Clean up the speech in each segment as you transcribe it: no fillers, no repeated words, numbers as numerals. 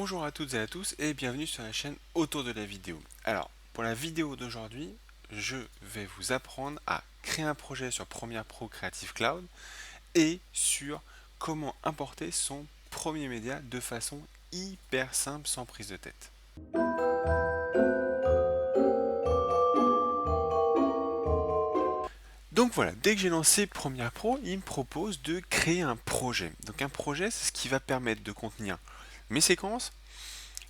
Bonjour à toutes et à tous et bienvenue sur la chaîne Autour de la vidéo. Alors, pour la vidéo d'aujourd'hui, je vais vous apprendre à créer un projet sur Premiere Pro Creative Cloud et sur comment importer son premier média de façon hyper simple sans prise de tête. Donc voilà, dès que j'ai lancé Premiere Pro, il me propose de créer un projet. Donc un projet, c'est ce qui va permettre de contenir mes séquences,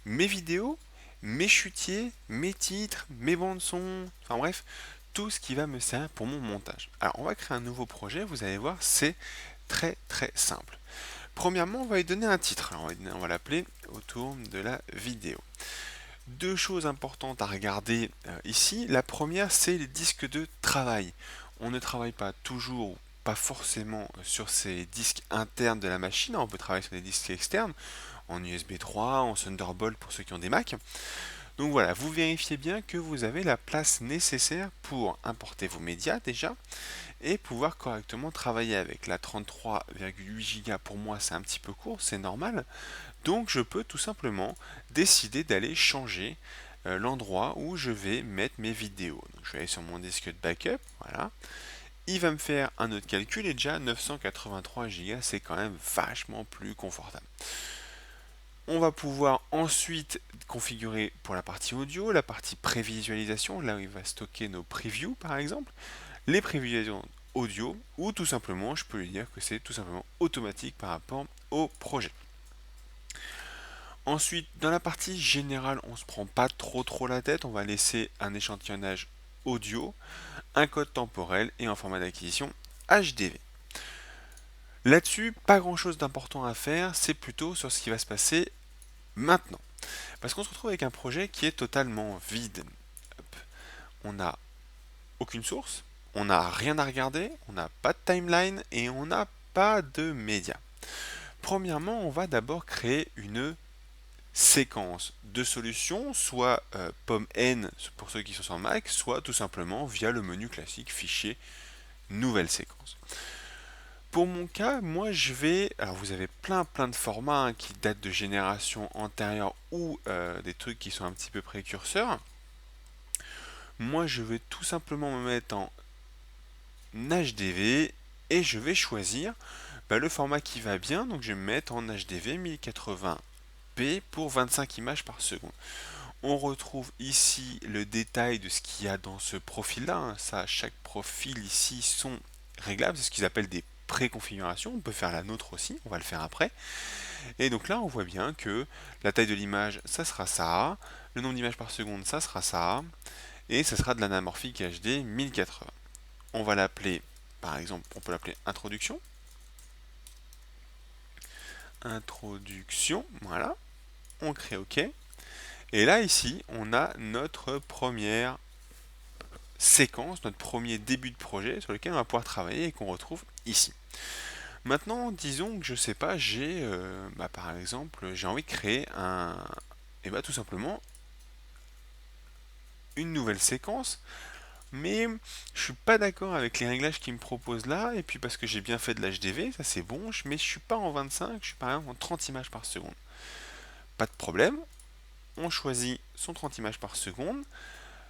mes vidéos, mes chutiers, mes titres, mes bandes son, enfin bref, tout ce qui va me servir pour mon montage. Alors on va créer un nouveau projet, vous allez voir, c'est très simple. Premièrement, on va lui donner un titre. Alors, on va l'appeler autour de la vidéo. Deux choses importantes à regarder ici. La première, c'est les disques de travail. On ne travaille pas toujours, pas forcément sur ces disques internes de la machine. On peut travailler sur des disques externes, en USB 3, en Thunderbolt pour ceux qui ont des Mac. Donc voilà, vous vérifiez bien que vous avez la place nécessaire pour importer vos médias déjà et pouvoir correctement travailler avec. La 33,8 Go pour moi c'est un petit peu court, c'est normal. Donc je peux tout simplement décider d'aller changer l'endroit où je vais mettre mes vidéos. Donc je vais aller sur mon disque de backup, voilà. Il va me faire un autre calcul et déjà 983 Go c'est quand même vachement plus confortable. On va pouvoir ensuite configurer pour la partie audio, la partie prévisualisation, là où il va stocker nos previews par exemple, les prévisualisations audio, ou tout simplement, je peux lui dire que c'est tout simplement automatique par rapport au projet. Ensuite, dans la partie générale, on ne se prend pas trop la tête, on va laisser un échantillonnage audio, un code temporel et un format d'acquisition HDV. Là-dessus, pas grand chose d'important à faire, c'est plutôt sur ce qui va se passer maintenant. Parce qu'on se retrouve avec un projet qui est totalement vide. Hop. On n'a aucune source, on n'a rien à regarder, on n'a pas de timeline et on n'a pas de médias. Premièrement, on va d'abord créer une séquence de solutions, soit pomme N pour ceux qui sont sur Mac, soit tout simplement via le menu classique fichier nouvelle séquence. Pour mon cas, moi je vais, alors vous avez plein de formats qui datent de générations antérieures ou des trucs qui sont un petit peu précurseurs. Moi je vais tout simplement me mettre en HDV et je vais choisir le format qui va bien, donc je vais me mettre en HDV 1080p pour 25 images par seconde. On retrouve ici le détail de ce qu'il y a dans ce profil-là. Ça, chaque profil ici sont réglables. C'est ce qu'ils appellent des préconfigurations. On peut faire la nôtre aussi. On va le faire après. Et donc là, on voit bien que la taille de l'image, ça sera ça. Le nombre d'images par seconde, ça sera ça. Et ça sera de l'anamorphique HD 1080. On va l'appeler, par exemple, on peut l'appeler introduction. Introduction, voilà. On crée OK. Et là, ici, on a notre première séquence, notre premier début de projet sur lequel on va pouvoir travailler et qu'on retrouve ici. Maintenant, disons que je sais pas, j'ai par exemple, j'ai envie de créer et tout simplement une nouvelle séquence, mais je suis pas d'accord avec les réglages qu'il me propose là, et puis parce que j'ai bien fait de l'HDV, ça c'est bon, mais je suis pas en 25, je suis par exemple en 30 images par seconde. Pas de problème, on choisit son 30 images par seconde.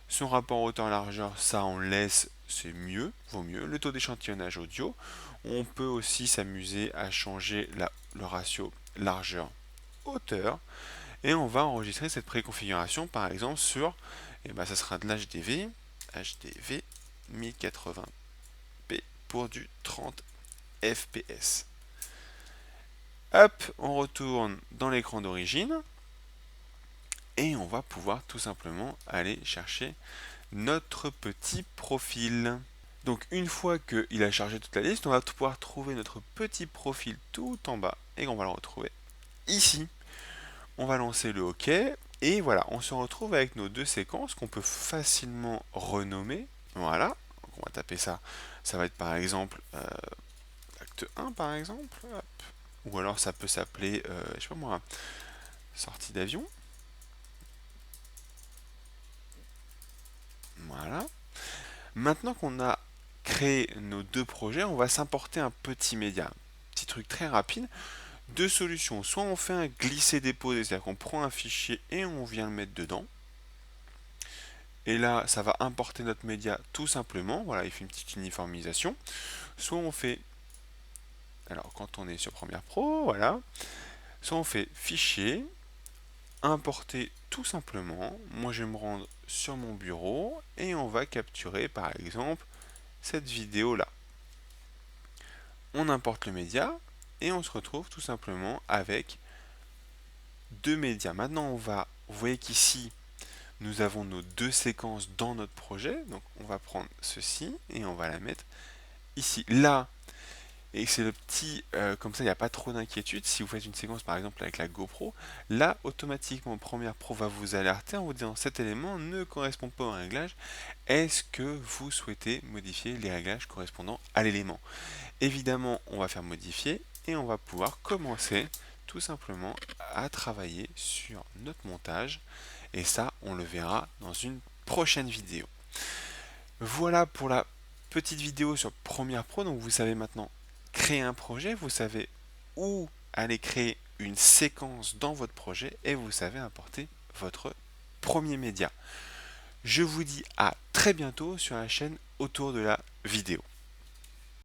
Son rapport hauteur-largeur, ça on laisse, c'est mieux, vaut mieux. Le taux d'échantillonnage audio, on peut aussi s'amuser à changer le ratio largeur-hauteur. Et on va enregistrer cette préconfiguration par exemple sur, ça sera de l'HDV, HDV 1080p pour du 30 fps. Hop, on retourne dans l'écran d'origine et on va pouvoir tout simplement aller chercher notre petit profil. Donc une fois qu'il a chargé toute la liste, on va pouvoir trouver notre petit profil tout en bas et on va le retrouver ici. On va lancer le OK et voilà, on se retrouve avec nos deux séquences qu'on peut facilement renommer. Voilà, donc on va taper ça. Ça va être par exemple acte 1 par exemple. Hop. Ou alors ça peut s'appeler, je sais pas moi, sortie d'avion. Voilà. Maintenant qu'on a créé nos deux projets, on va s'importer un petit média. Petit truc très rapide. Deux solutions, soit on fait un glisser-déposer, c'est-à-dire qu'on prend un fichier et on vient le mettre dedans. Et là, ça va importer notre média tout simplement. Voilà, il fait une petite uniformisation. Soit on fait, alors quand on est sur Premiere Pro, voilà, soit on fait fichier, importer tout simplement. Moi, je vais me rendre sur mon bureau et on va capturer par exemple cette vidéo là. On importe le média et on se retrouve tout simplement avec deux médias. Maintenant, vous voyez qu'ici, nous avons nos deux séquences dans notre projet. Donc, on va prendre ceci et on va la mettre ici. Là, et c'est le petit, comme ça il n'y a pas trop d'inquiétude, si vous faites une séquence par exemple avec la GoPro, là automatiquement Premiere Pro va vous alerter en vous disant cet élément ne correspond pas au réglage, est-ce que vous souhaitez modifier les réglages correspondant à l'élément? Évidemment on va faire modifier et on va pouvoir commencer tout simplement à travailler sur notre montage et ça on le verra dans une prochaine vidéo. Voilà pour la petite vidéo sur Premiere Pro, donc vous savez maintenant créer un projet, vous savez où aller créer une séquence dans votre projet et vous savez importer votre premier média. Je vous dis à très bientôt sur la chaîne autour de la vidéo.